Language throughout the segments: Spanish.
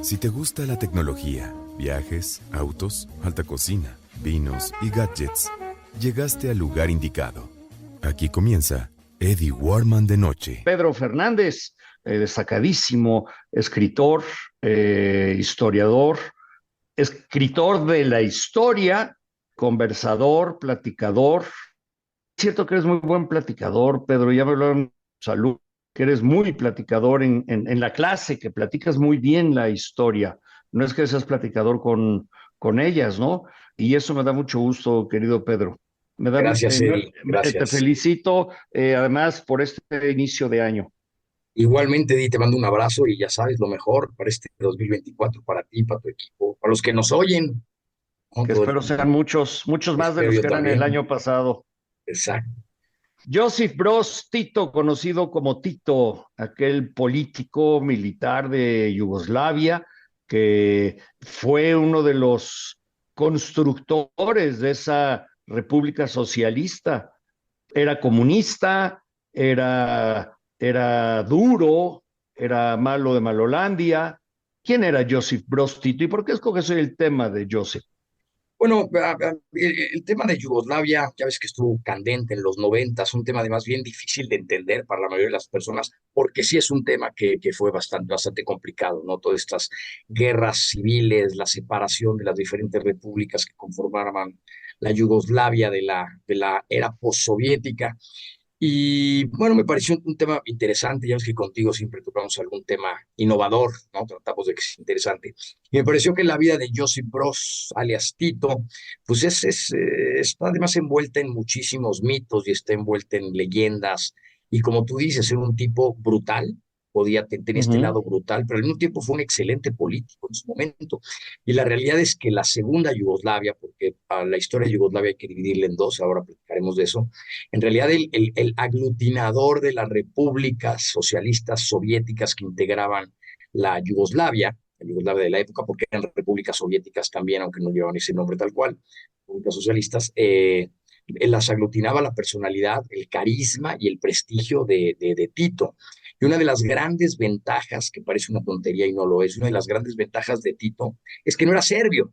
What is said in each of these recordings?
Si te gusta la tecnología, viajes, autos, alta cocina, vinos y gadgets, llegaste al lugar indicado. Aquí comienza Eddie Warman de Noche. Pedro Fernández, destacadísimo escritor, historiador, escritor de la historia, conversador, platicador. Es cierto que eres muy buen platicador, Pedro, ya me hablaron de salud, que eres muy platicador en la clase, que platicas muy bien la historia. No es que seas platicador con ellas, ¿no? Y eso me da mucho gusto, querido Pedro. Gracias, Eddie. Te Gracias. felicito, además, por este inicio de año. Igualmente, Eddie, te mando un abrazo y ya sabes, lo mejor para este 2024, para ti, para tu equipo, para los que nos oyen, con Que todo el espero sean tiempo. muchos, muchos más de Espero los yo que eran el también. año pasado. Exacto. Josip Broz Tito, conocido como Tito, aquel político militar de Yugoslavia, que fue uno de los constructores de esa república socialista. Era comunista, era duro, era malo de Malolandia. ¿Quién era Josip Broz Tito y por qué escoges hoy el tema de Josip? Bueno, el tema de Yugoslavia, ya ves que estuvo candente en los 90, un tema además bien difícil de entender para la mayoría de las personas, porque sí es un tema que fue bastante complicado, ¿no? Todas estas guerras civiles, la separación de las diferentes repúblicas que conformaban la Yugoslavia de la era postsoviética. Y bueno, me pareció un tema interesante, ya ves que contigo siempre tocamos algún tema innovador, ¿no? Tratamos de que sea interesante. Y me pareció que la vida de Josip Broz, alias Tito, pues está además envuelta en muchísimos mitos y está envuelta en leyendas. Y como tú dices, era un tipo brutal, tenía este Ujú. lado brutal, pero al mismo tiempo fue un excelente político en su momento. Y la realidad es que la segunda Yugoslavia, porque a la historia de Yugoslavia hay que dividirla en dos, ahora platicaremos de eso. En realidad, el aglutinador de las repúblicas socialistas soviéticas que integraban la Yugoslavia de la época, porque eran repúblicas soviéticas también, aunque no llevaban ese nombre tal cual, repúblicas socialistas, las aglutinaba la personalidad, el carisma y el prestigio de Tito. Y una de las grandes ventajas, que parece una tontería y no lo es, una de las grandes ventajas de Tito es que no era serbio,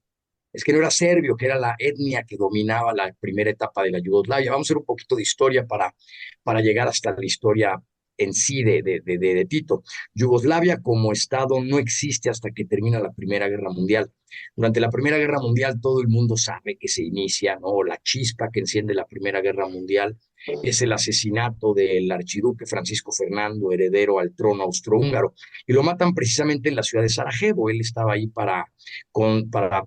que era la etnia que dominaba la primera etapa de la Yugoslavia. Vamos a hacer un poquito de historia para llegar hasta la historia en sí de Tito. Yugoslavia como Estado no existe hasta que termina la Primera Guerra Mundial. Durante la Primera Guerra Mundial todo el mundo sabe que se inicia, ¿no? La chispa que enciende la Primera Guerra Mundial es el asesinato del archiduque Francisco Fernando, heredero al trono austrohúngaro, y lo matan precisamente en la ciudad de Sarajevo. Él estaba ahí para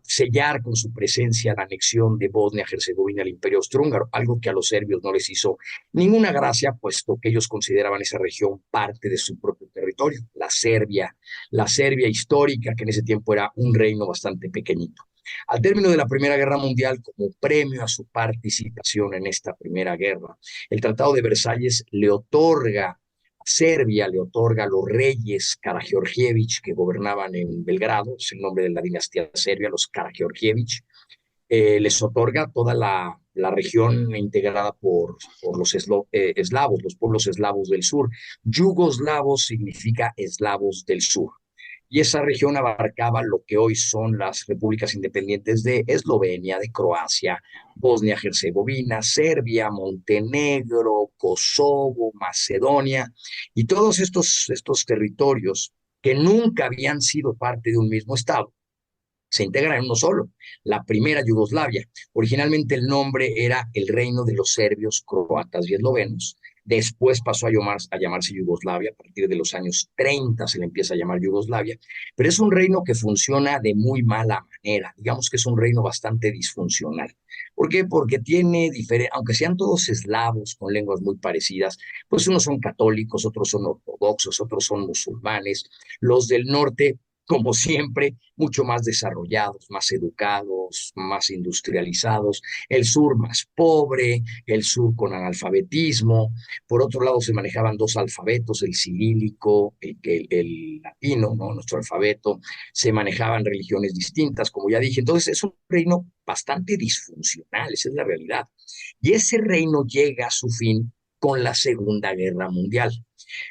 sellar con su presencia la anexión de Bosnia-Herzegovina al Imperio Austrohúngaro, algo que a los serbios no les hizo ninguna gracia, puesto que ellos consideraban esa región parte de su propio territorio, la Serbia histórica, que en ese tiempo era un reino bastante pequeñito. Al término de la Primera Guerra Mundial, como premio a su participación en esta Primera Guerra, el Tratado de Versalles le otorga Serbia, le otorga a los reyes Karageorgievich que gobernaban en Belgrado, es el nombre de la dinastía serbia, los Karageorgievich, les otorga toda la región integrada por los eslavos, los pueblos eslavos del sur. Yugoslavos significa eslavos del sur. Y esa región abarcaba lo que hoy son las repúblicas independientes de Eslovenia, de Croacia, Bosnia-Herzegovina, Serbia, Montenegro, Kosovo, Macedonia, y todos estos territorios que nunca habían sido parte de un mismo Estado se integra en uno solo, la primera Yugoslavia. Originalmente el nombre era el Reino de los Serbios, Croatas y Eslovenos. Después pasó a llamarse Yugoslavia, a partir de los años 30 se le empieza a llamar Yugoslavia, pero es un reino que funciona de muy mala manera, digamos que es un reino bastante disfuncional. ¿Por qué? Porque aunque sean todos eslavos con lenguas muy parecidas, pues unos son católicos, otros son ortodoxos, otros son musulmanes, los del norte como siempre, mucho más desarrollados, más educados, más industrializados, el sur más pobre, el sur con analfabetismo. Por otro lado, se manejaban dos alfabetos, el cirílico, el latino, ¿no? Nuestro alfabeto, se manejaban religiones distintas, como ya dije. Entonces, es un reino bastante disfuncional, esa es la realidad. Y ese reino llega a su fin con la Segunda Guerra Mundial.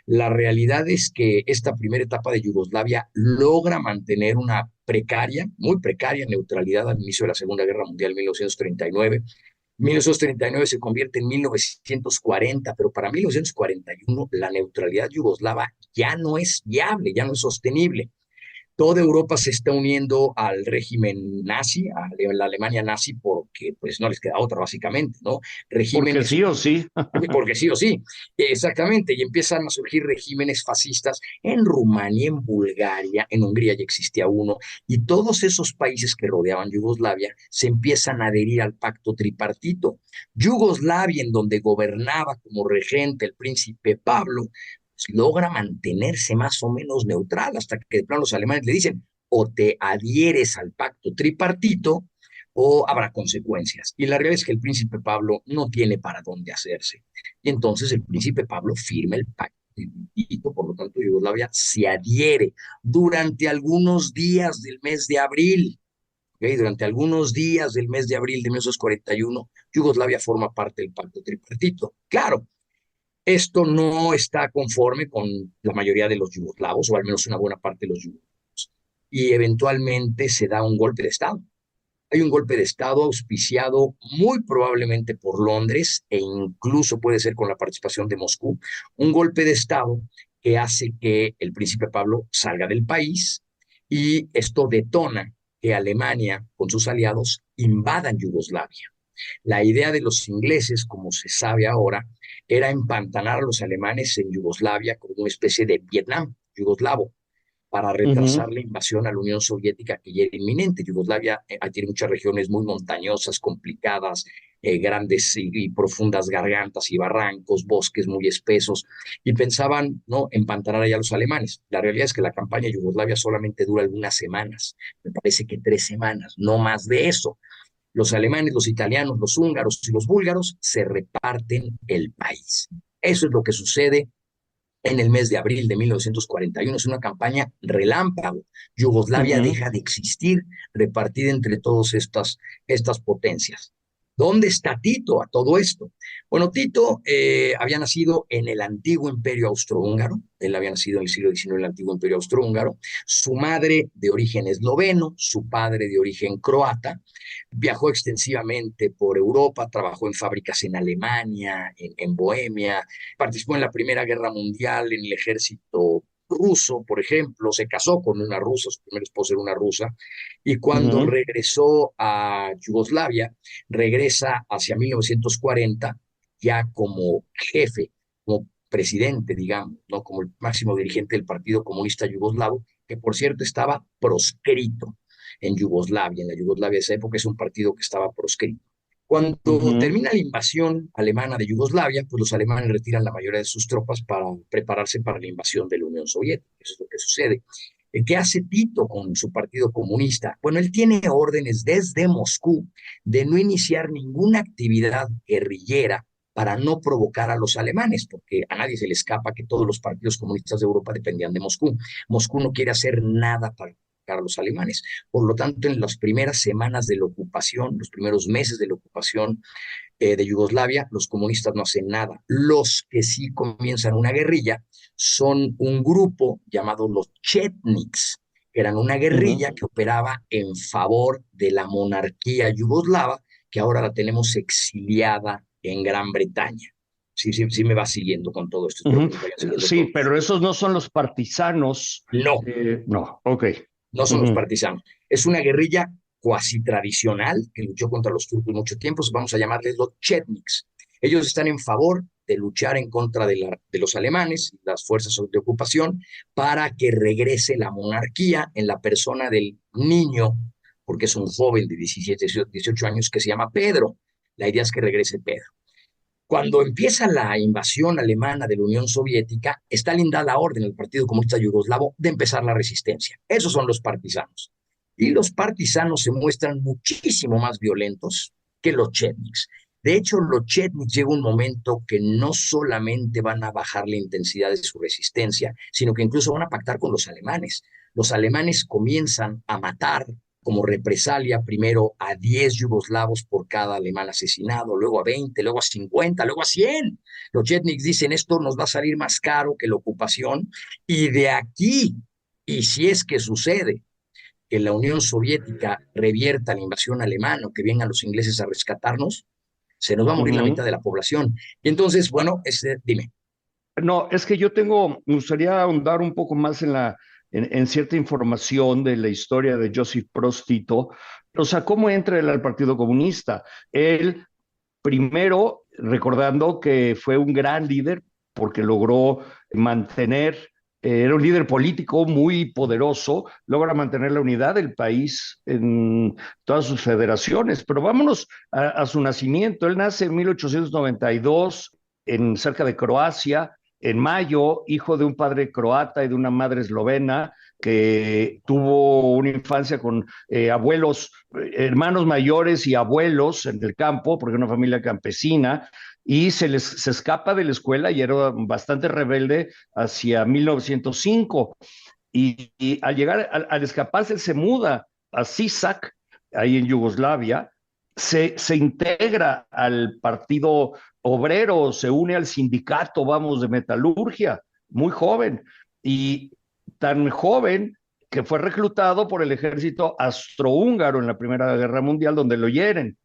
La realidad es que esta primera etapa de Yugoslavia logra mantener una precaria, muy precaria neutralidad al inicio de la Segunda Guerra Mundial en 1939. 1939 se convierte en 1940, pero para 1941 la neutralidad yugoslava ya no es viable, ya no es sostenible. Toda Europa se está uniendo al régimen nazi, a la Alemania nazi, porque pues no les queda otra básicamente, ¿no? Porque Regímenes sí o sí. porque sí o sí, exactamente, y empiezan a surgir regímenes fascistas en Rumania, en Bulgaria, en Hungría ya existía uno, y todos esos países que rodeaban Yugoslavia se empiezan a adherir al pacto tripartito. Yugoslavia, en donde gobernaba como regente el príncipe Pablo, pues, logra mantenerse más o menos neutral hasta que de plano los alemanes le dicen o te adhieres al pacto tripartito o habrá consecuencias. Y la realidad es que el príncipe Pablo no tiene para dónde hacerse. Y entonces el príncipe Pablo firma el pacto tripartito, por lo tanto Yugoslavia se adhiere durante algunos días del mes de abril. ¿Okay? Durante algunos días del mes de abril de 1941, Yugoslavia forma parte del pacto tripartito. Claro, esto no está conforme con la mayoría de los yugoslavos, o al menos una buena parte de los yugoslavos, y eventualmente se da un golpe de Estado. Hay un golpe de Estado auspiciado muy probablemente por Londres e incluso puede ser con la participación de Moscú. Un golpe de Estado que hace que el príncipe Pablo salga del país y esto detona que Alemania con sus aliados invadan Yugoslavia. La idea de los ingleses, como se sabe ahora, era empantanar a los alemanes en Yugoslavia como una especie de Vietnam yugoslavo para retrasar Ujú. la invasión a la Unión Soviética que ya era inminente. Yugoslavia tiene muchas regiones muy montañosas, complicadas, grandes y profundas gargantas y barrancos, bosques muy espesos, y pensaban, ¿no?, empantanar allá a los alemanes. La realidad es que la campaña Yugoslavia solamente dura algunas semanas, me parece que 3 semanas, no más de eso. Los alemanes, los italianos, los húngaros y los búlgaros se reparten el país. Eso es lo que sucede en el mes de abril de 1941. Es una campaña relámpago. Yugoslavia Ujú. deja de existir, repartida entre todas estas potencias. ¿Dónde está Tito a todo esto? Bueno, Tito había nacido en el antiguo imperio austrohúngaro. Él había nacido en el siglo XIX en el antiguo imperio austrohúngaro. Su madre de origen esloveno, su padre de origen croata. Viajó extensivamente por Europa, trabajó en fábricas en Alemania, en Bohemia, participó en la Primera Guerra Mundial en el ejército ruso, por ejemplo, se casó con una rusa, su primera esposa era una rusa, y cuando Ujú. regresó a Yugoslavia, regresa hacia 1940 ya como jefe, como presidente, digamos, ¿no?, como el máximo dirigente del Partido Comunista Yugoslavo, que por cierto estaba proscrito en Yugoslavia, en la Yugoslavia de esa época, es un partido que estaba proscrito. Cuando Ujú. termina la invasión alemana de Yugoslavia, pues los alemanes retiran la mayoría de sus tropas para prepararse para la invasión de la Unión Soviética. Eso es lo que sucede. ¿Qué hace Tito con su partido comunista? Bueno, él tiene órdenes desde Moscú de no iniciar ninguna actividad guerrillera para no provocar a los alemanes, porque a nadie se le escapa que todos los partidos comunistas de Europa dependían de Moscú. Moscú no quiere hacer nada para provocar a los alemanes. Por lo tanto, en las primeras semanas de la ocupación, los primeros meses de la ocupación de Yugoslavia, los comunistas no hacen nada. Los que sí comienzan una guerrilla son un grupo llamado los Chetniks, que eran una Ujú. guerrilla que operaba en favor de la monarquía yugoslava, que ahora la tenemos exiliada en Gran Bretaña. Sí, sí, sí me va siguiendo con todo esto, espero Ujú. que me vayan siguiendo Sí, todos. pero esos no son los partisanos. No, No, ok. no son los Ujú. partisanos. Es una guerrilla cuasi tradicional que luchó contra los turcos mucho tiempo, vamos a llamarles los Chetniks. Ellos están en favor de luchar en contra de los alemanes, las fuerzas de ocupación, para que regrese la monarquía en la persona del niño, porque es un joven de 17, 18 años que se llama Pedro. La idea es que regrese Pedro. Cuando empieza la invasión alemana de la Unión Soviética, Stalin da la orden al Partido Comunista Yugoslavo de empezar la resistencia. Esos son los partisanos. Y los partisanos se muestran muchísimo más violentos que los chetniks. De hecho, los chetniks llega un momento que no solamente van a bajar la intensidad de su resistencia, sino que incluso van a pactar con los alemanes. Los alemanes comienzan a matar como represalia, primero a 10 yugoslavos por cada alemán asesinado, luego a 20, luego a 50, luego a 100. Los chetniks dicen, esto nos va a salir más caro que la ocupación, y de aquí, y si es que sucede, que la Unión Soviética revierta la invasión alemana o que vengan los ingleses a rescatarnos, se nos va a morir la mitad de la población. Y entonces, bueno, dime. No, es que me gustaría ahondar un poco más en cierta información de la historia de Josip Broz Tito. O sea, ¿cómo entra él al Partido Comunista? Él, primero, recordando que fue un gran líder porque logró mantener, era un líder político muy poderoso, logra mantener la unidad del país en todas sus federaciones. Pero vámonos a su nacimiento. Él nace en 1892 cerca de Croacia, en mayo, hijo de un padre croata y de una madre eslovena, que tuvo una infancia con abuelos, hermanos mayores y abuelos en el campo, porque era una familia campesina, y se escapa de la escuela y era bastante rebelde hacia 1905. Y al llegar, al escaparse, se muda a Sisak, ahí en Yugoslavia, se integra al partido obrero, se une al sindicato, vamos, de metalurgia, muy joven, y tan joven que fue reclutado por el ejército austrohúngaro en la Primera Guerra Mundial, donde lo hieren,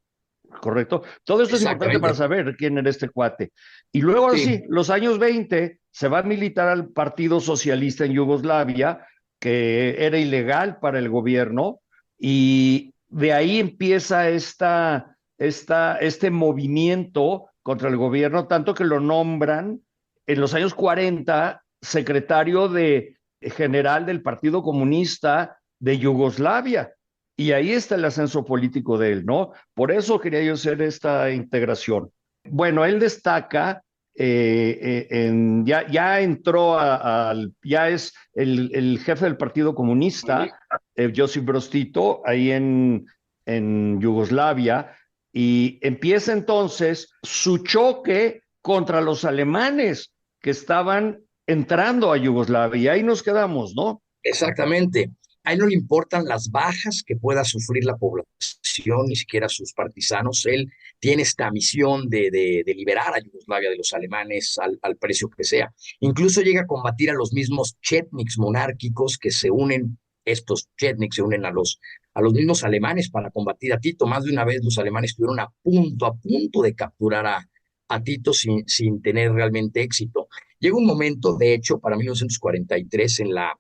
¿correcto? Todo esto es importante para saber quién era este cuate. Y luego, ahora sí, los años 20, se va a militar al Partido Socialista en Yugoslavia, que era ilegal para el gobierno, y de ahí empieza este movimiento contra el gobierno, tanto que lo nombran en los años 40 secretario general del Partido Comunista de Yugoslavia. Y ahí está el ascenso político de él, ¿no? Por eso quería yo hacer esta integración. Bueno, él destaca, ya entró ya es el jefe del Partido Comunista, Josip Broz Tito, ahí en Yugoslavia, y empieza entonces su choque contra los alemanes que estaban entrando a Yugoslavia, y ahí nos quedamos, ¿no? Exactamente. A él no le importan las bajas que pueda sufrir la población, ni siquiera sus partisanos. Él tiene esta misión de liberar a Yugoslavia de los alemanes al precio que sea. Incluso llega a combatir a los mismos chetniks monárquicos que se unen, estos chetniks se unen a los mismos alemanes para combatir a Tito. Más de una vez los alemanes estuvieron a punto de capturar a Tito sin tener realmente éxito. Llega un momento, de hecho, para 1943, en la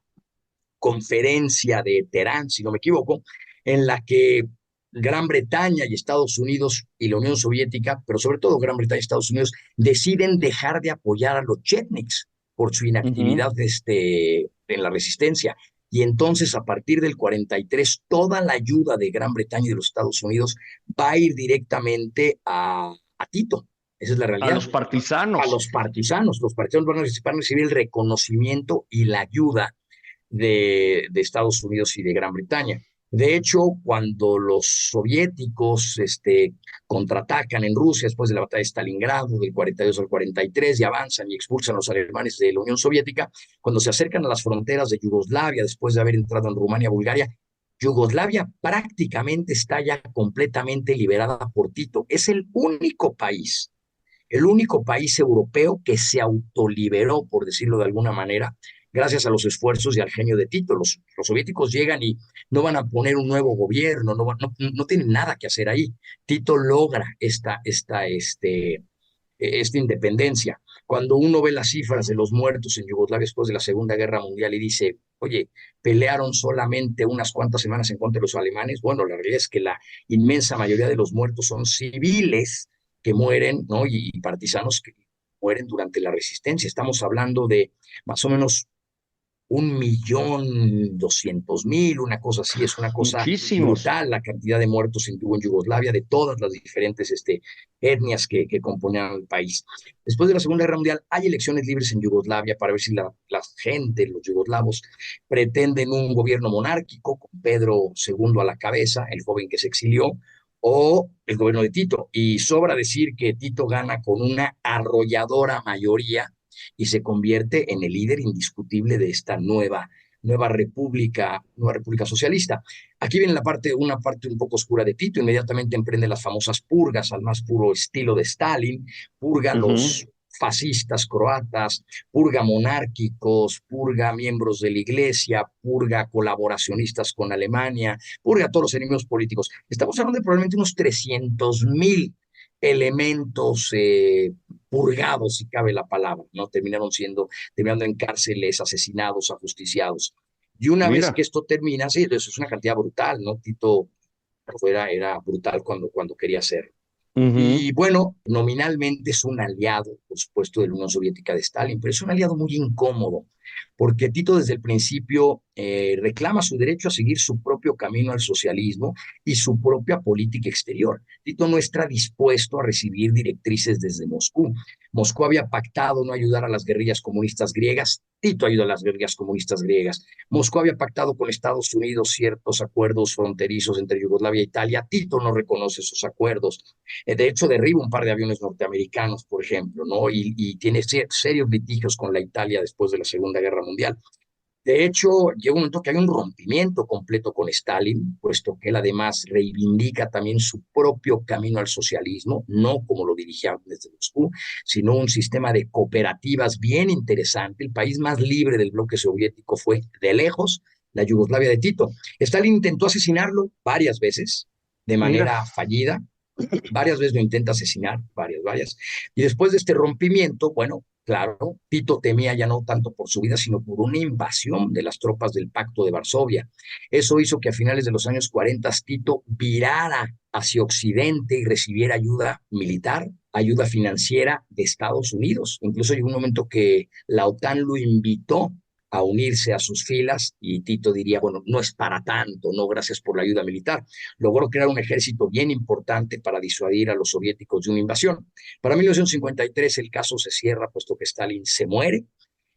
conferencia de Teherán, si no me equivoco, en la que Gran Bretaña y Estados Unidos y la Unión Soviética, pero sobre todo Gran Bretaña y Estados Unidos, deciden dejar de apoyar a los chetniks por su inactividad en la resistencia. Y entonces, a partir del 43, toda la ayuda de Gran Bretaña y de los Estados Unidos va a ir directamente a Tito. Esa es la realidad. A los partisanos. A los partisanos. Los partisanos van a recibir el reconocimiento y la ayuda de Estados Unidos y de Gran Bretaña. De hecho, cuando los soviéticos contraatacan en Rusia después de la batalla de Stalingrado del 42 al 43 y avanzan y expulsan a los alemanes de la Unión Soviética, cuando se acercan a las fronteras de Yugoslavia después de haber entrado en Rumania, Bulgaria, Yugoslavia prácticamente está ya completamente liberada por Tito. Es el único país europeo que se autoliberó, por decirlo de alguna manera, gracias a los esfuerzos y al genio de Tito. Los soviéticos llegan y no van a poner un nuevo gobierno, no tienen nada que hacer ahí. Tito logra esta independencia. Cuando uno ve las cifras de los muertos en Yugoslavia después de la Segunda Guerra Mundial y dice, oye, pelearon solamente unas cuantas semanas en contra de los alemanes, bueno, la realidad es que la inmensa mayoría de los muertos son civiles que mueren, ¿no? Y partisanos que mueren durante la resistencia. Estamos hablando de más o menos 1.200.000, una cosa así. Es una cosa Muchísimos. brutal la cantidad de muertos en Yugoslavia, de todas las diferentes etnias que componían el país. Después de la Segunda Guerra Mundial hay elecciones libres en Yugoslavia para ver si la gente, los yugoslavos, pretenden un gobierno monárquico con Pedro II a la cabeza, el joven que se exilió, o el gobierno de Tito. Y sobra decir que Tito gana con una arrolladora mayoría y se convierte en el líder indiscutible de esta nueva república socialista. Aquí viene una parte un poco oscura de Tito. Inmediatamente emprende las famosas purgas al más puro estilo de Stalin, purga a los fascistas croatas, purga monárquicos, purga miembros de la iglesia, purga colaboracionistas con Alemania, purga a todos los enemigos políticos. Estamos hablando de probablemente unos 300,000 elementos purgados, si cabe la palabra, ¿no? Terminando en cárceles, asesinados, ajusticiados. Y una vez Mira. que esto termina, sí, eso es una cantidad brutal, ¿no? Tito era brutal cuando quería hacerlo. Ujú. Y bueno, nominalmente es un aliado, por supuesto, de la Unión Soviética de Stalin, pero es un aliado muy incómodo, porque Tito desde el principio reclama su derecho a seguir su propio camino al socialismo y su propia política exterior. Tito no está dispuesto a recibir directrices desde Moscú. Moscú había pactado no ayudar a las guerrillas comunistas griegas. Tito ayuda a las guerrillas comunistas griegas. Moscú había pactado con Estados Unidos ciertos acuerdos fronterizos entre Yugoslavia e Italia. Tito no reconoce esos acuerdos. De hecho, derriba un par de aviones norteamericanos, por ejemplo, ¿no? Y tiene serios litigios con la Italia después de la Segunda Guerra Mundial. De hecho, llega un momento que hay un rompimiento completo con Stalin, puesto que él además reivindica también su propio camino al socialismo, no como lo dirigía desde Moscú, sino un sistema de cooperativas bien interesante. El país más libre del bloque soviético fue, de lejos, la Yugoslavia de Tito. Stalin intentó asesinarlo varias veces, de Mira. manera fallida. Varias veces lo intenta asesinar, varias. Y después de este rompimiento, bueno, claro, Tito temía ya no tanto por su vida, sino por una invasión de las tropas del Pacto de Varsovia. Eso hizo que a finales de los años 40 Tito virara hacia Occidente y recibiera ayuda militar, ayuda financiera de Estados Unidos. Incluso llegó un momento que la OTAN lo invitó a unirse a sus filas y Tito diría, bueno, no es para tanto, no, gracias por la ayuda militar. Logró crear un ejército bien importante para disuadir a los soviéticos de una invasión. Para 1953 el caso se cierra puesto que Stalin se muere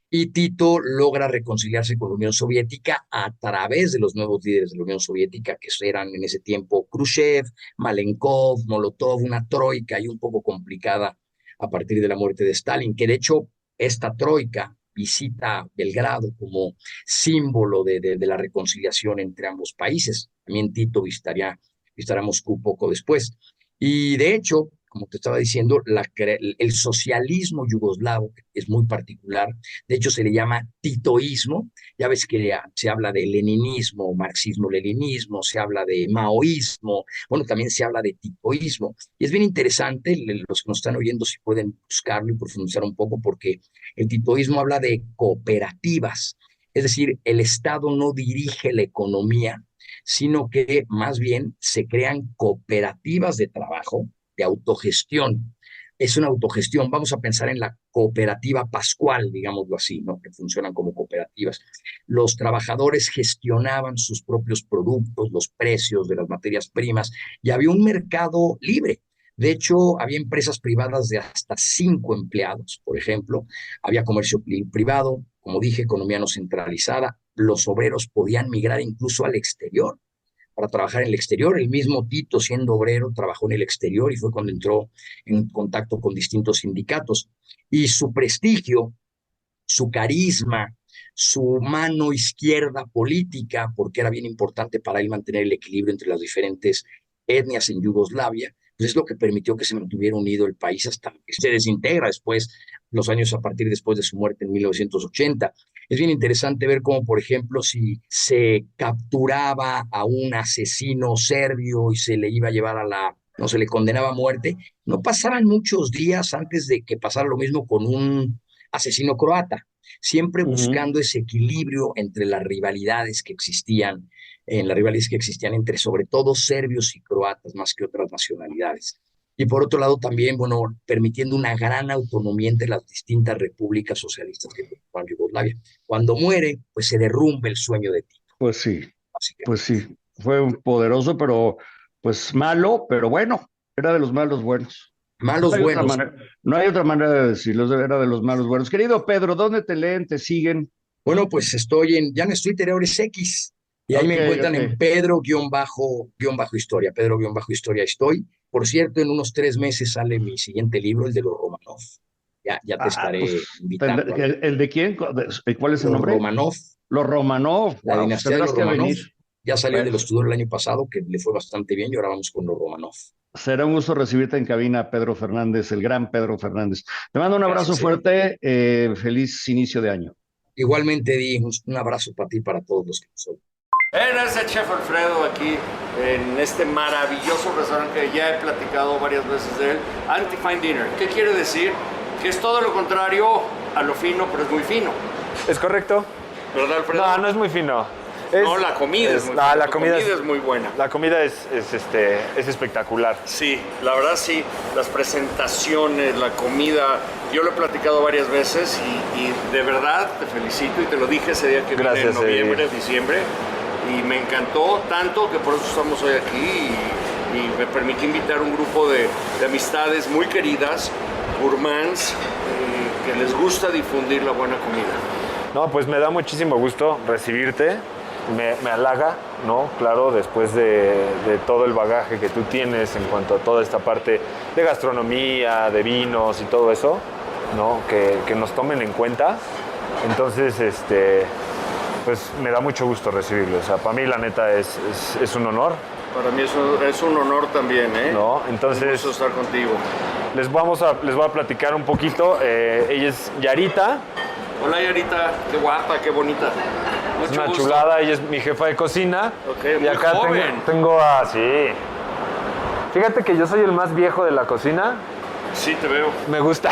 y Tito logra reconciliarse con la Unión Soviética a través de los nuevos líderes de la Unión Soviética, que eran en ese tiempo Khrushchev, Malenkov, Molotov, una troika y un poco complicada a partir de la muerte de Stalin, que de hecho esta troika visita Belgrado como símbolo de la reconciliación entre ambos países. También Tito visitará Moscú poco después. Y de hecho, como te estaba diciendo, el socialismo yugoslavo es muy particular. De hecho, se le llama titoísmo. Ya ves que se habla de leninismo, marxismo-leninismo, se habla de maoísmo, bueno, también se habla de titoísmo. Y es bien interesante, los que nos están oyendo, si pueden buscarlo y profundizar un poco, porque el titoísmo habla de cooperativas. Es decir, el Estado no dirige la economía, sino que más bien se crean cooperativas de trabajo, de autogestión. Es una autogestión. Vamos a pensar en la cooperativa Pascual, digámoslo así, ¿no? Que funcionan como cooperativas. Los trabajadores gestionaban sus propios productos, los precios de las materias primas, y había un mercado libre. De hecho, había empresas privadas de hasta 5 empleados, por ejemplo. Había comercio privado, como dije, economía no centralizada. Los obreros podían migrar incluso al exterior para trabajar en el exterior. El mismo Tito, siendo obrero, trabajó en el exterior y fue cuando entró en contacto con distintos sindicatos. Y su prestigio, su carisma, su mano izquierda política, porque era bien importante para él mantener el equilibrio entre las diferentes etnias en Yugoslavia, pues es lo que permitió que se mantuviera unido el país hasta que se desintegra después, los años a partir después de su muerte en 1980. Es bien interesante ver cómo, por ejemplo, si se capturaba a un asesino serbio y se le iba a llevar no se le condenaba a muerte, no pasaban muchos días antes de que pasara lo mismo con un asesino croata, siempre Ujú. buscando ese equilibrio entre las rivalidades que existían entre sobre todo serbios y croatas más que otras nacionalidades. Y por otro lado también, bueno, permitiendo una gran autonomía entre las distintas repúblicas socialistas que ocupaban Yugoslavia. Cuando muere, pues se derrumba el sueño de Tito, Pues sí, pues básicamente. sí. Fue un poderoso, pero pues malo, pero bueno. Era de los malos buenos. No Malos hay otra buenos. manera, no hay otra manera de decirlo, era de los malos buenos. Querido Pedro, ¿dónde te leen, te siguen? Bueno, pues ya no es Twitter, ahora es X. Y ahí me Ok, encuentran ok. en Pedro-historia. Pedro-historia estoy. Por cierto, en unos 3 meses sale mi siguiente libro, el de los Romanov. Ya te Ah, pues, estaré invitando a leer. ¿el de quién? ¿Cuál es el Los nombre? Romanov, Los Romanov. la Wow, pues dinastía de tendrás los que Romanov. venir. Ya salió el de Bueno, los Tudor el año pasado, que le fue bastante bien, y ahora vamos con los Romanov. será un gusto recibirte en cabina, Pedro Fernández, el gran Pedro Fernández. Te mando un abrazo Gracias, Eddie. fuerte, feliz inicio de año. Igualmente, Eddie, un abrazo para ti y para todos los que nos oyen. Es el chef Alfredo aquí en este maravilloso restaurante que ya he platicado varias veces de él, Anti-Fine Dinner. ¿Qué quiere decir? Que es todo lo contrario a lo fino, pero es muy fino. ¿Es correcto? ¿Verdad, Alfredo? No, no es muy fino. No, la comida es muy no, buena. la comida es muy buena. La comida es espectacular. Sí, la verdad sí, las presentaciones, la comida, yo lo he platicado varias veces y de verdad te felicito y te lo dije ese día que vine en noviembre, diciembre, y me encantó tanto que por eso estamos hoy aquí y me permití invitar un grupo de amistades muy queridas, gourmands, que les gusta difundir la buena comida. No, pues me da muchísimo gusto recibirte. Me halaga, ¿no? Claro, después de todo el bagaje que tú tienes en cuanto a toda esta parte de gastronomía, de vinos y todo eso, ¿no? Que nos tomen en cuenta. Entonces, pues me da mucho gusto recibirlo. O sea, para mí la neta es un honor. Para mí es un honor también, ¿eh? ¿No? Entonces, un gusto estar contigo. Les voy a platicar un poquito. Ella es Yarita. Hola Yarita, qué guapa, qué bonita. Es una chulada, ella es mi jefa de cocina. Ok, y muy acá joven. tengo sí. Fíjate que yo soy el más viejo de la cocina. Sí, te veo. Me gusta.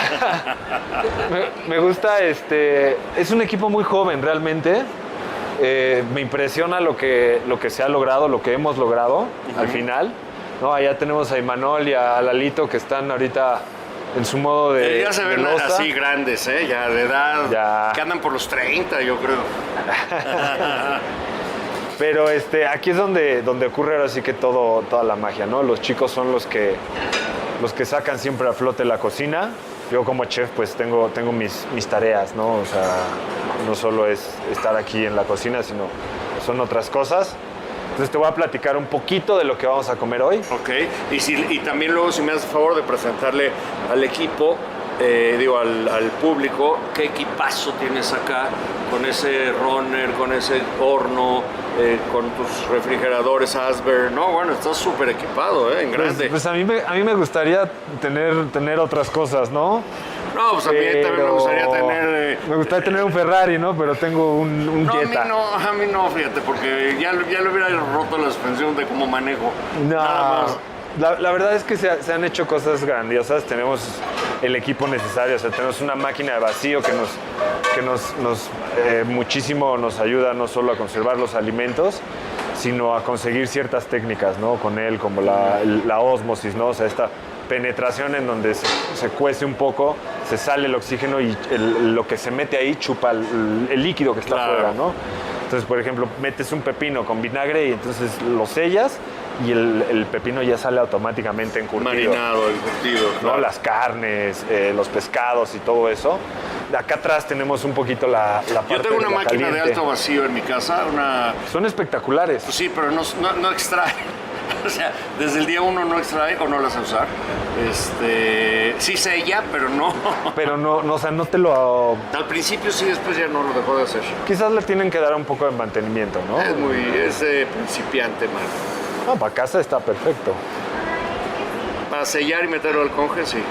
me gusta, es un equipo muy joven realmente. Me impresiona lo que se ha logrado, lo que hemos logrado al final. ¿No? Allá tenemos a Imanol y a Lalito que están ahorita en su modo de ya se ven loza. así grandes, ya de edad, ya. Que andan por los 30, yo creo. Pero aquí es donde ocurre ahora sí que toda la magia, ¿no? Los chicos son los que sacan siempre a flote la cocina. Yo como chef pues tengo mis tareas, ¿no? O sea, no solo es estar aquí en la cocina, sino son otras cosas. Entonces te voy a platicar un poquito de lo que vamos a comer hoy. Ok, y también luego si me haces el favor de presentarle al equipo, al público, qué equipazo tienes acá, con ese runner, con ese horno, con tus refrigeradores Asber. No, bueno, estás súper equipado, en grande. Pues a mí me gustaría tener otras cosas, ¿no? No, pues a mí también me gustaría tener... me gustaría tener un Ferrari, ¿no? Pero tengo un Jetta. A mí no, fíjate, porque ya le hubiera roto la suspensión de cómo manejo. No, nada más. La verdad es que se han hecho cosas grandiosas. Tenemos el equipo necesario, o sea, tenemos una máquina de vacío que muchísimo nos ayuda no solo a conservar los alimentos, sino a conseguir ciertas técnicas, ¿no? Con él, como la ósmosis, ¿no? O sea, esta penetración en donde se cuece un poco, se sale el oxígeno y lo que se mete ahí chupa el líquido que está afuera, ¿no? Entonces, por ejemplo, metes un pepino con vinagre y entonces lo sellas y el pepino ya sale automáticamente encurtido. Marinado, encurtido. ¿No? Las carnes, los pescados y todo eso. Acá atrás tenemos un poquito la parte. Yo tengo una máquina caliente. de alto vacío en mi casa, Son espectaculares. Pues sí, pero no extrae. O sea, desde el día uno no extrae o no las a usar. Sí sella, pero no. Pero no, o sea, no te lo... Al principio sí, después ya no lo dejó de hacer. Quizás le tienen que dar un poco de mantenimiento, ¿no? Es principiante, man. No, para casa está perfecto. Para sellar y meterlo al conge, sí.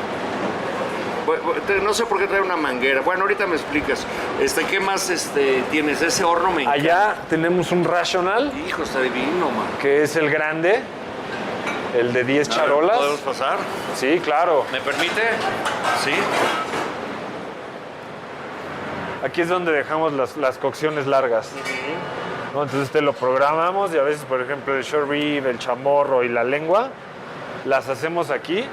No sé por qué trae una manguera. Bueno, ahorita me explicas. ¿Qué más tienes? Ese horno me encanta. Allá tenemos un Rational. Hijo, está divino, man. Que es el grande. El de 10 charolas. ¿Podemos pasar? Sí, claro. ¿Me permite? Sí. Aquí es donde dejamos las cocciones largas. ¿No? Entonces te lo programamos y a veces, por ejemplo, el short rib, el chamorro y la lengua, las hacemos aquí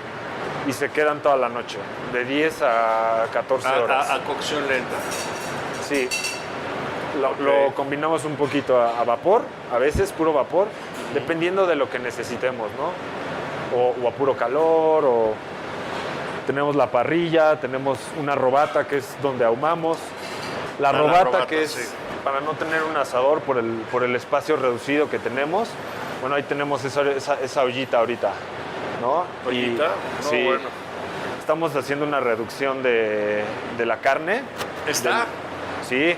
y se quedan toda la noche, de 10 a 14 horas. A cocción lenta. Sí. Lo combinamos un poquito a vapor, a veces puro vapor, dependiendo de lo que necesitemos, ¿no? O a puro calor, o tenemos la parrilla, tenemos una robata que es donde ahumamos. La robata que es... Sí. Para no tener un asador por el espacio reducido que tenemos, bueno, ahí tenemos esa ollita ahorita, ¿no? ¿Ollita? Sí. Bueno. Estamos haciendo una reducción de la carne. ¿Está? Sí.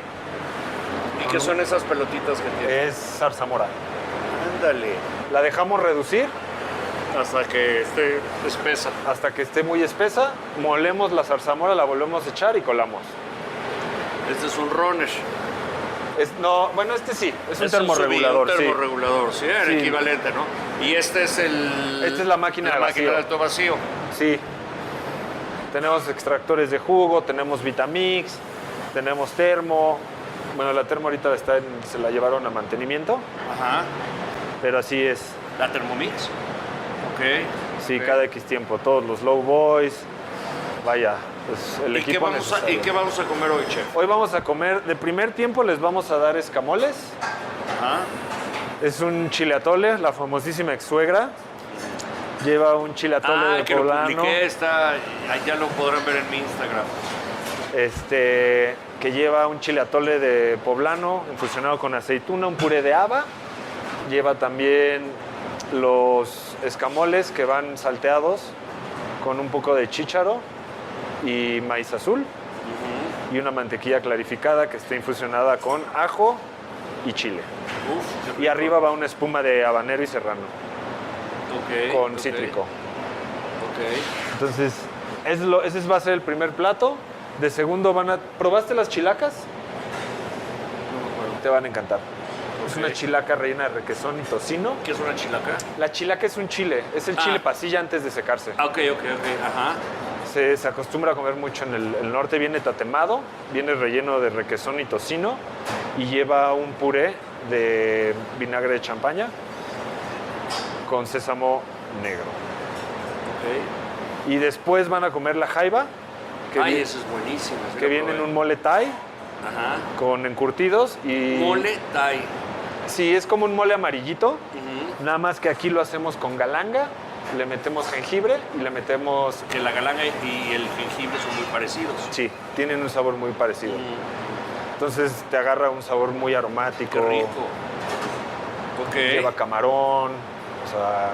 ¿Y qué son esas pelotitas que tiene? Es zarzamora. Ándale. La dejamos reducir Hasta que esté espesa. hasta que esté muy espesa, molemos la zarzamora, la volvemos a echar y colamos. Este es un runner. Bueno, este sí, es un Es termorregulador. Un termorregulador, sí, el Sí. equivalente, ¿no? Y este es el... Esta es la máquina de vacío. de alto vacío. Sí. Tenemos extractores de jugo, tenemos Vitamix, tenemos termo. Bueno, la termo ahorita se la llevaron a mantenimiento, Ajá. pero así es. ¿La Thermomix? Ok. Sí, ok. cada X tiempo, todos los low boys. Vaya, pues el ¿Y qué, equipo vamos a, necesario. ¿Y qué vamos a comer hoy, chef? Hoy vamos a comer, de primer tiempo les vamos a dar escamoles. Ajá. Es un chile atole, la famosísima ex suegra. Lleva un chile atole de que lo poblano. publiqué, ya lo podrán ver en mi Instagram. Que lleva un chile atole de poblano infusionado con aceituna, un puré de haba. Lleva también los escamoles que van salteados con un poco de chícharo y maíz azul. Y una mantequilla clarificada que está infusionada con ajo y chile. Uf, qué Y rico. arriba va una espuma de habanero y serrano Ok, con ok, cítrico. Ok. Entonces, ese va a ser el primer plato. De segundo ¿Probaste las chilacas? No me acuerdo. Te van a encantar. Es Ok. una chilaca rellena de requesón y tocino. ¿Qué es una chilaca? La chilaca es un chile, es el chile pasilla antes de secarse. Ah, ok, ajá. Se acostumbra a comer mucho en el norte, viene tatemado, viene relleno de requesón y tocino y lleva un puré de vinagre de champaña con sésamo negro. Ok. Y después van a comer la jaiba, Ay, eso es buenísimo. sí que lo viene en probé. un mole thai Ajá. con encurtidos y... Mole Thai. Sí, es como un mole amarillito, Ujú. nada más que aquí lo hacemos con galanga, le metemos jengibre y le metemos... Que la galanga y el jengibre son muy parecidos. Sí, tienen un sabor muy parecido. Mm, Entonces te agarra un sabor muy aromático. qué rico. Ok. Lleva camarón, o sea,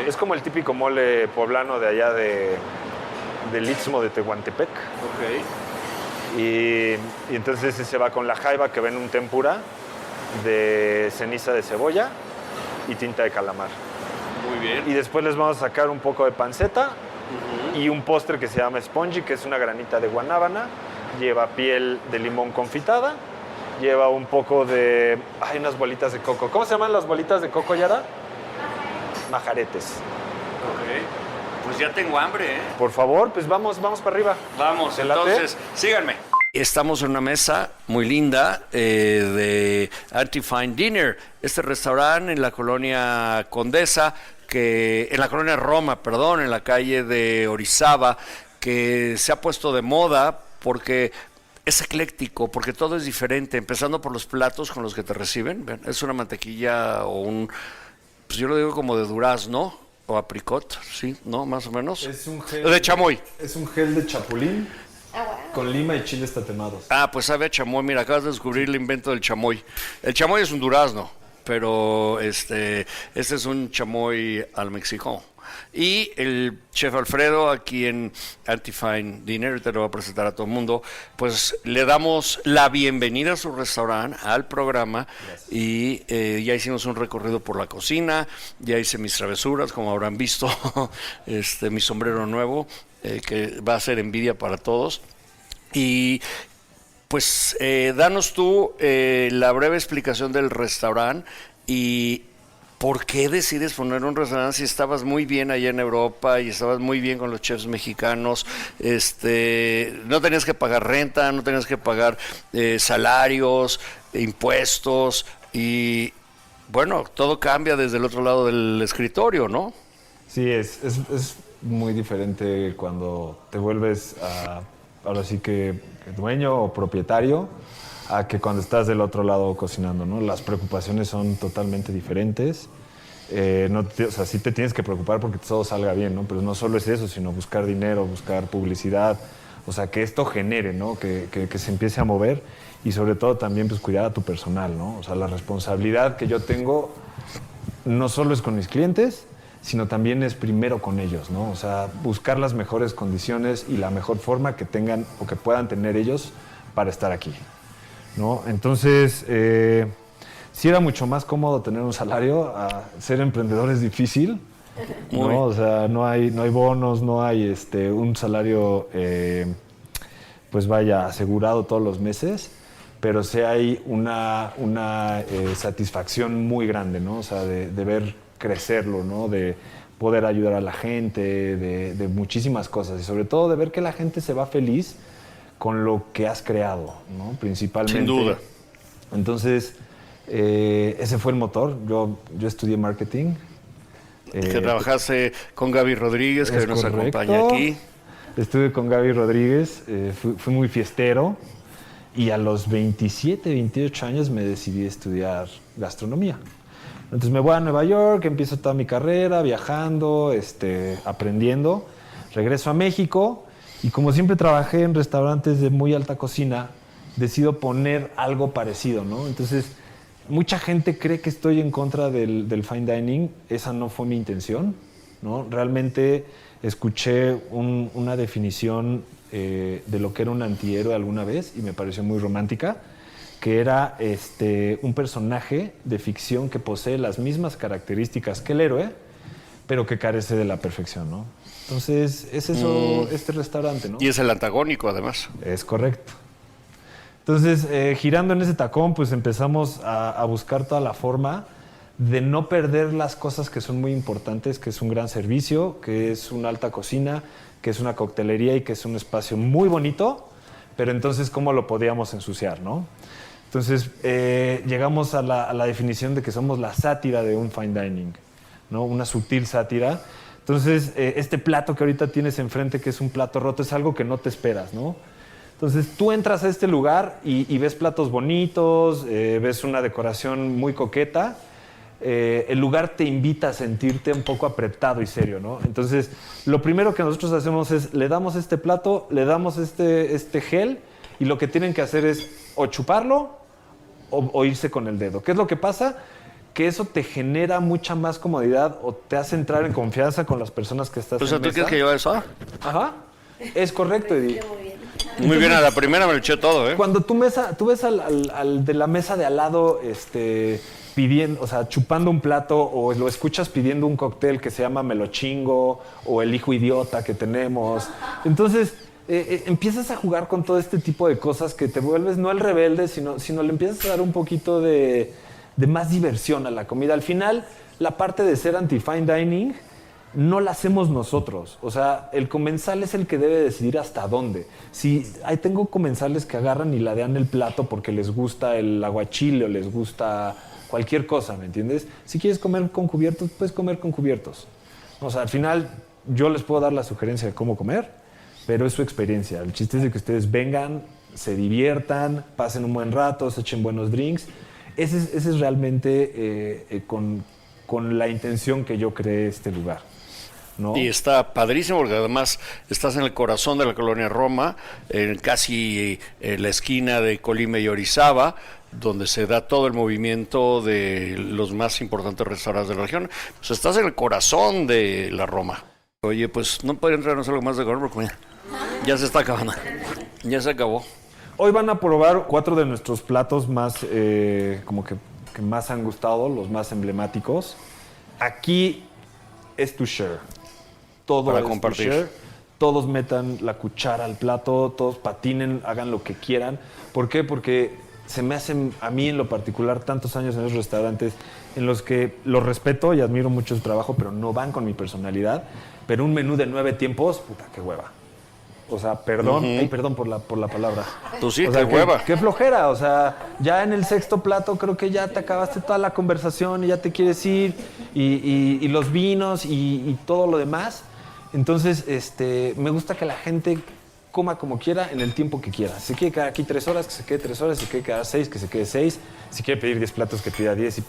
ok, es como el típico mole poblano de allá del Istmo de Tehuantepec. ok. Y entonces ese va con la jaiba que ven un tempura de ceniza de cebolla y tinta de calamar. Muy bien. Y después les vamos a sacar un poco de panceta Ujú. y un postre que se llama spongy, que es una granita de guanábana. Lleva piel de limón confitada. Lleva un poco de... Hay unas bolitas de coco. ¿Cómo se llaman las bolitas de coco, Yara? Majaretes. Ok. Pues ya tengo hambre, ¿eh? Por favor, pues vamos para arriba. Vamos, ¿Te late? entonces, síganme. Estamos en una mesa muy linda de Anti-Fine Dinner, este restaurante en la colonia Condesa, en la colonia Roma, perdón, en la calle de Orizaba, que se ha puesto de moda porque es ecléctico, porque todo es diferente, empezando por los platos con los que te reciben. Ven, es una mantequilla o pues yo lo digo como de durazno o apricot, ¿sí? ¿No? Más o menos. Es un gel De chamoy. Es un gel de chapulín con lima y chiles tatemados. Ah, pues sabe a chamoy. Mira, acabas de descubrir el invento del chamoy. El chamoy es un durazno, pero este es un chamoy al mexicano. Y el chef Alfredo, aquí en Anti-Fine Dinner, te lo va a presentar a todo el mundo, pues le damos la bienvenida a su restaurante, al programa. Gracias. Y ya hicimos un recorrido por la cocina, ya hice mis travesuras, como habrán visto, mi sombrero nuevo, que va a ser envidia para todos. Y pues danos tú la breve explicación del restaurante y por qué decides poner un restaurante si estabas muy bien allá en Europa y estabas muy bien con los chefs mexicanos. No tenías que pagar renta, no tenías que pagar salarios, impuestos y bueno, todo cambia desde el otro lado del escritorio, ¿no? Sí, es muy diferente cuando te vuelves ahora sí que dueño o propietario a que cuando estás del otro lado cocinando, ¿no? Las preocupaciones son totalmente diferentes. O sea, sí te tienes que preocupar porque todo salga bien, ¿no? Pero no solo es eso, sino buscar dinero, buscar publicidad, o sea, que esto genere, ¿no? Que se empiece a mover y sobre todo también pues cuidar a tu personal, ¿no? O sea, la responsabilidad que yo tengo no solo es con mis clientes, sino también es primero con ellos, ¿no? O sea, buscar las mejores condiciones y la mejor forma que tengan o que puedan tener ellos para estar aquí, ¿no? Entonces, sí era mucho más cómodo tener un salario, a ser emprendedor es difícil, ¿no? O sea, no hay bonos, no hay un salario, pues vaya, asegurado todos los meses, pero sí hay una satisfacción muy grande, ¿no? O sea, de ver crecerlo, ¿no? De poder ayudar a la gente, de muchísimas cosas y sobre todo de ver que la gente se va feliz con lo que has creado, ¿no? Principalmente. Sin duda. Entonces, ese fue el motor. Yo estudié marketing. Que trabajaste con Gaby Rodríguez, que nos acompaña aquí. Estuve con Gaby Rodríguez, fui muy fiestero y a los 27, 28 años me decidí a estudiar gastronomía. Entonces me voy a Nueva York, empiezo toda mi carrera viajando, aprendiendo. Regreso a México y como siempre trabajé en restaurantes de muy alta cocina, decido poner algo parecido, ¿no? Entonces, mucha gente cree que estoy en contra del fine dining. Esa no fue mi intención, ¿no? Realmente escuché una definición de lo que era un antihéroe alguna vez y me pareció muy romántica, que era un personaje de ficción que posee las mismas características que el héroe, pero que carece de la perfección, ¿no? Entonces, es eso, este restaurante, ¿no? Y es el antagónico, además. Es correcto. Entonces, girando en ese tacón, pues empezamos a buscar toda la forma de no perder las cosas que son muy importantes, que es un gran servicio, que es una alta cocina, que es una coctelería y que es un espacio muy bonito, pero entonces, ¿cómo lo podíamos ensuciar, no? Entonces, llegamos a la definición de que somos la sátira de un fine dining, ¿no? Una sutil sátira. Entonces, este plato que ahorita tienes enfrente, que es un plato roto, es algo que no te esperas, ¿no? Entonces, tú entras a este lugar y ves platos bonitos, ves una decoración muy coqueta. El lugar te invita a sentirte un poco apretado y serio, ¿no? Entonces, lo primero que nosotros hacemos es, le damos este plato, le damos este gel, y lo que tienen que hacer es o chuparlo o irse con el dedo. ¿Qué es lo que pasa? Que eso te genera mucha más comodidad o te hace entrar en confianza con las personas que estás en mesa. ¿Tú quieres que yo eso? Ajá, es correcto, Eddie. Muy bien, a la primera me lo eché todo, ¿eh? Cuando tú ves al de la mesa de al lado pidiendo, o sea, chupando un plato, o lo escuchas pidiendo un cóctel que se llama Me lo chingo, o El hijo idiota que tenemos. Entonces, empiezas a jugar con todo este tipo de cosas que te vuelves no el rebelde, sino le empiezas a dar un poquito de más diversión a la comida. Al final, la parte de ser anti-fine dining no la hacemos nosotros. O sea, el comensal es el que debe decidir hasta dónde. Si tengo comensales que agarran y ladean el plato porque les gusta el aguachile o les gusta cualquier cosa, ¿me entiendes? Si quieres comer con cubiertos, puedes comer con cubiertos. O sea, al final yo les puedo dar la sugerencia de cómo comer, pero es su experiencia. El chiste es de que ustedes vengan, se diviertan, pasen un buen rato, se echen buenos drinks. Ese es realmente con la intención que yo creé este lugar, ¿no? Y está padrísimo porque además estás en el corazón de la colonia Roma, en casi la esquina de Colima y Orizaba, donde se da todo el movimiento de los más importantes restaurantes de la región. Pues estás en el corazón de la Roma. Oye, pues no podrían traernos algo más de comer porque ya se está acabando. Ya se acabó. Hoy van a probar 4 de nuestros platos más, como que más han gustado, los más emblemáticos. Aquí es to share. Todo para es compartir. To share. Todos metan la cuchara al plato, todos patinen, hagan lo que quieran. ¿Por qué? Porque se me hacen, a mí en lo particular, tantos años en los restaurantes en los que los respeto y admiro mucho su trabajo, pero no van con mi personalidad. Pero un menú de 9 tiempos, puta, qué hueva. O sea, perdón, perdón por la palabra. Tú sí, o sea, qué hueva. Qué flojera, o sea, ya en el 6º plato creo que ya te acabaste toda la conversación y ya te quieres ir, y los vinos y todo lo demás. Entonces, me gusta que la gente coma como quiera en el tiempo que quiera. Si se quiere quedar aquí 3 horas, que se quede 3 horas. Si quiere quedar 6, que se quede 6. Si quiere pedir 10 platos, que pida 10.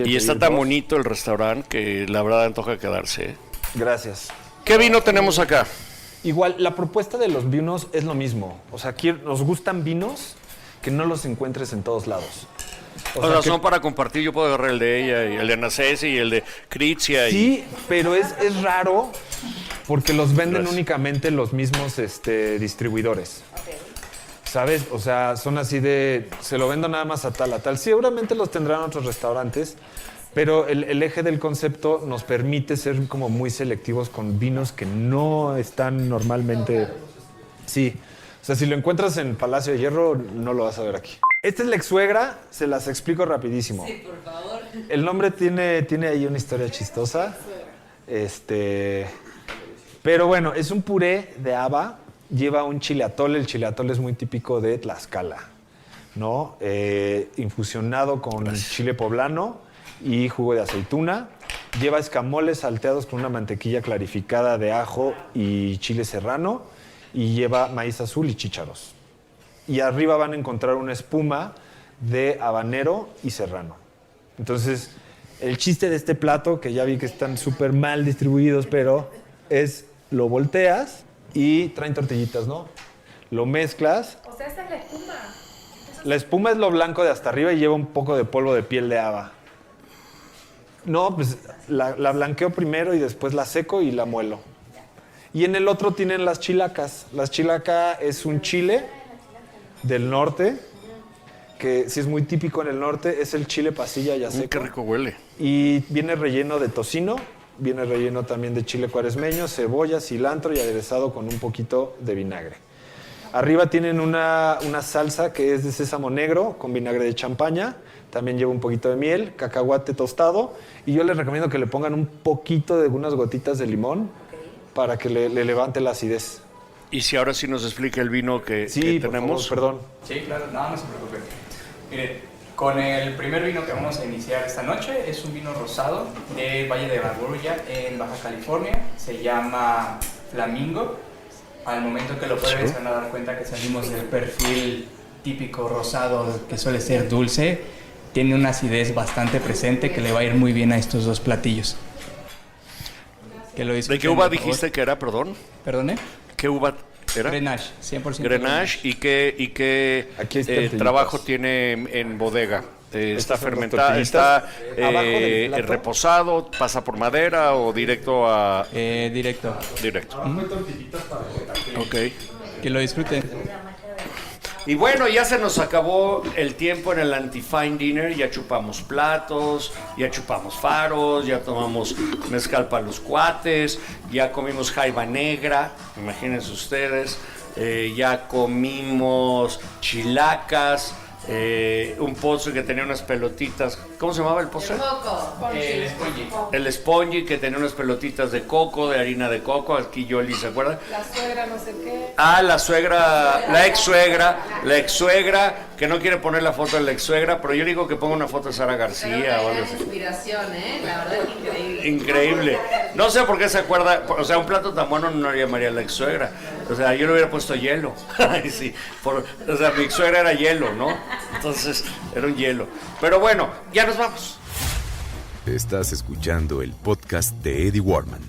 Y está tan bonito el restaurante que la verdad antoja quedarse. Gracias. ¿Qué vino tenemos acá? Igual, la propuesta de los vinos es lo mismo. O sea, aquí nos gustan vinos que no los encuentres en todos lados. O sea, son para compartir. Yo puedo agarrar el de ella, y el de Anacesi y el de Kritzia. Sí, pero es raro porque los venden únicamente los mismos distribuidores. Okay. ¿sabes? O sea, son así de, se lo vendo nada más a tal. Seguramente los tendrán otros restaurantes, pero el eje del concepto nos permite ser como muy selectivos con vinos que no están normalmente... Sí, o sea, si lo encuentras en Palacio de Hierro, no lo vas a ver aquí. Esta es la ex-suegra, se las explico rapidísimo. Sí, por favor. El nombre tiene ahí una historia chistosa. Pero bueno, es un puré de haba, lleva un chile atole. El chile atole es muy típico de Tlaxcala, ¿no? Infusionado con chile poblano y jugo de aceituna. Lleva escamoles salteados con una mantequilla clarificada de ajo y chile serrano. Y lleva maíz azul y chícharos. Y arriba van a encontrar una espuma de habanero y serrano. Entonces, el chiste de este plato, que ya vi que están súper mal distribuidos, pero es lo volteas y traen tortillitas, ¿no? Lo mezclas. O sea, esa es la espuma. La espuma es lo blanco de hasta arriba y lleva un poco de polvo de piel de haba. No, pues la blanqueo primero y después la seco y la muelo. Y en el otro tienen las chilacas. Las chilacas es un chile del norte, que sí es muy típico en el norte, es el chile pasilla ya seco. Qué rico huele. Y viene relleno de tocino, viene relleno también de chile cuaresmeño, cebolla, cilantro y aderezado con un poquito de vinagre. Arriba tienen una salsa que es de sésamo negro con vinagre de champaña, también lleva un poquito de miel, cacahuate tostado, y yo les recomiendo que le pongan un poquito de unas gotitas de limón para que le levante la acidez. Y si ahora sí nos explica el vino que tenemos. Por favor, perdón. Sí, claro, no se preocupe. Mire, con el primer vino que vamos a iniciar esta noche es un vino rosado de Valle de Barbulla en Baja California. Se llama Flamingo. Al momento que lo prueben se van a dar cuenta que salimos del perfil típico rosado que suele ser dulce. Tiene una acidez bastante presente que le va a ir muy bien a estos dos platillos. ¿De qué uva dijiste que era, perdón? ¿Perdone? ¿Qué uva era? Grenache, 100% Grenache. ¿Y qué trabajo tiene en bodega? ¿Está fermentada? ¿Está reposado? ¿Pasa por madera o directo a...? Directo. Directo. Ok. Que lo disfruten. Y bueno, ya se nos acabó el tiempo en el Anti-Fine Dinner. Ya chupamos platos, ya chupamos faros, ya tomamos mezcal para los cuates, ya comimos jaiba negra, imagínense ustedes, ya comimos chilacas, un postre que tenía unas pelotitas. ¿Cómo se llamaba el postre? El spongy. El spongy, que tenía unas pelotitas de coco, de harina de coco. Aquí Yoli, ¿se acuerda? La suegra no sé qué. Ah, la ex suegra, que no quiere poner la foto de la ex suegra, pero yo digo que ponga una foto de Sara García o algo así. Inspiración, la verdad es increíble. Increíble. No sé por qué se acuerda, o sea, un plato tan bueno no lo llamaría la ex suegra. O sea, yo le hubiera puesto hielo. Sí, o sea, mi ex suegra era hielo, ¿no? Entonces, era un hielo. Pero bueno, ya nos vamos. Estás escuchando el podcast de Eddie Warman.